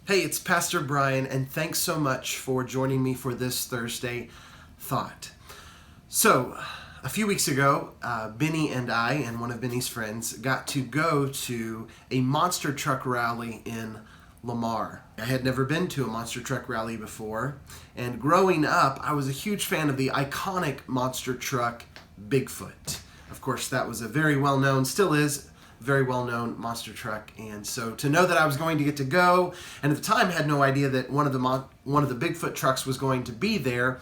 Hey, it's Pastor Brian, and thanks so much for joining me for this Thursday Thought. So, a few weeks ago, Benny and I and one of Benny's friends got to go to a monster truck rally in Lamar. I had never been to a monster truck rally before, and growing up, I was a huge fan of the iconic monster truck Bigfoot. Of course, that was a very well-known, still is, very well-known monster truck, and so to know that I was going to get to go, and at the time had no idea that one of the Bigfoot trucks was going to be there.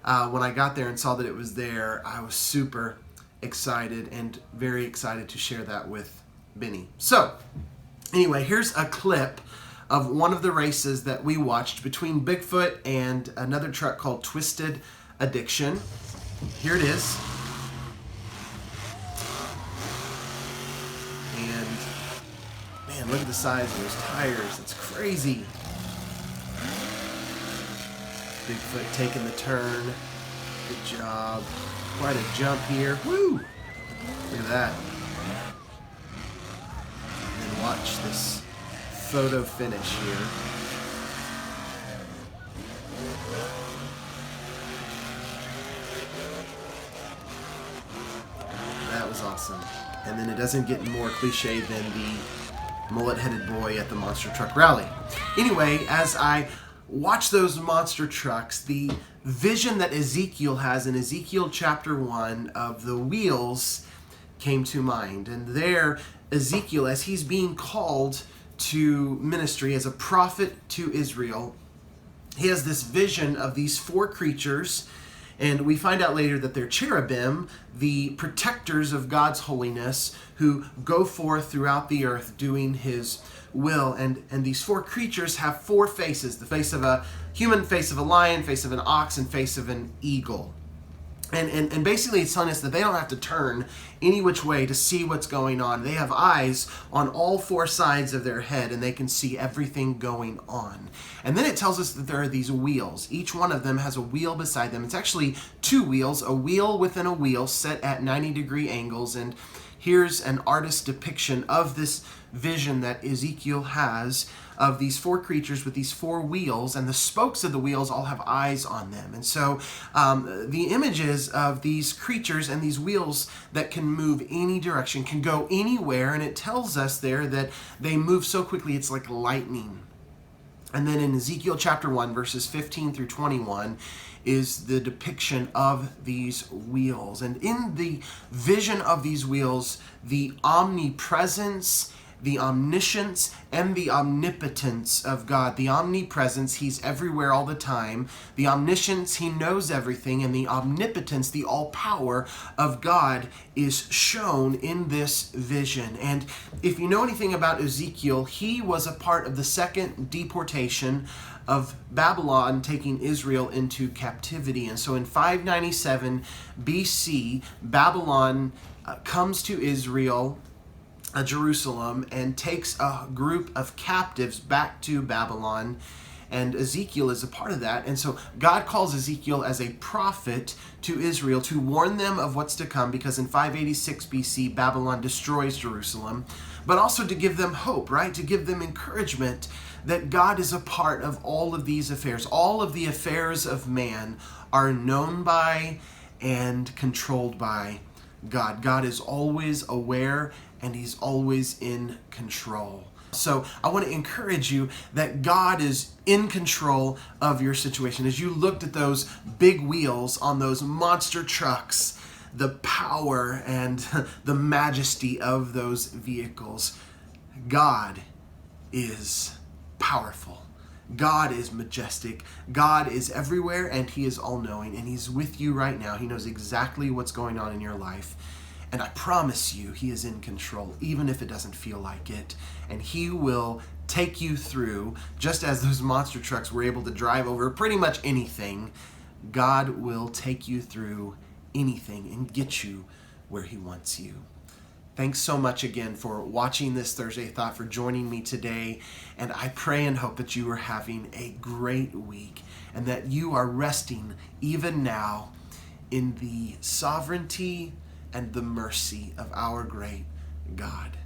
When I got there and saw that it was there, I was super excited and very excited to share that with Benny. So, anyway, here's a clip of one of the races that we watched between Bigfoot and another truck called Twisted Addiction. Here it is. And man, look at the size of those tires. It's crazy. Bigfoot taking the turn. Good job. Quite a jump here. Woo! Look at that. And then watch this photo finish here. That was awesome. And then it doesn't get more cliche than the mullet-headed boy at the monster truck rally. Anyway, as I watch those monster trucks, the vision that Ezekiel has in Ezekiel chapter 1 of the wheels came to mind. And there, Ezekiel, as he's being called to ministry as a prophet to Israel, he has this vision of these four creatures, and we find out later that they're cherubim, the protectors of God's holiness, who go forth throughout the earth doing his will. And these four creatures have four faces: the face of a human, face of a lion, face of an ox, and face of an eagle. And basically it's telling us that they don't have to turn any which way to see what's going on. They have eyes on all four sides of their head, and they can see everything going on. And then it tells us that there are these wheels. Each one of them has a wheel beside them. It's actually two wheels, a wheel within a wheel set at 90-degree angles. And here's an artist's depiction of this vision that Ezekiel has of these four creatures with these four wheels, and the spokes of the wheels all have eyes on them. And so the images of these creatures and these wheels that can move any direction, can go anywhere, and it tells us there that they move so quickly it's like lightning. And then in Ezekiel chapter 1, verses 15 through 21, is the depiction of these wheels. And in the vision of these wheels, the omnipresence, the omniscience, and the omnipotence of God. The omnipresence, he's everywhere all the time. The omniscience, he knows everything. And the omnipotence, the all-power of God, is shown in this vision. And if you know anything about Ezekiel, he was a part of the second deportation of Babylon taking Israel into captivity. And so in 597 BC, Babylon comes to Israel, Jerusalem, and takes a group of captives back to Babylon, and Ezekiel is a part of that. And so God calls Ezekiel as a prophet to Israel to warn them of what's to come, because in 586 BC Babylon destroys Jerusalem, but also to give them hope, right? To give them encouragement that God is a part of all of these affairs. All of the affairs of man are known by and controlled by God. God is always aware, and he's always in control. So I want to encourage you that God is in control of your situation. As you looked at those big wheels on those monster trucks, the power and the majesty of those vehicles, God is powerful. God is majestic. God is everywhere, and he is all-knowing, and he's with you right now. He knows exactly what's going on in your life. And I promise you, he is in control, even if it doesn't feel like it. And he will take you through, just as those monster trucks were able to drive over pretty much anything. God will take you through anything and get you where he wants you. Thanks so much again for watching this Thursday Thought, for joining me today. And I pray and hope that you are having a great week, and that you are resting even now in the sovereignty and the mercy of our great God.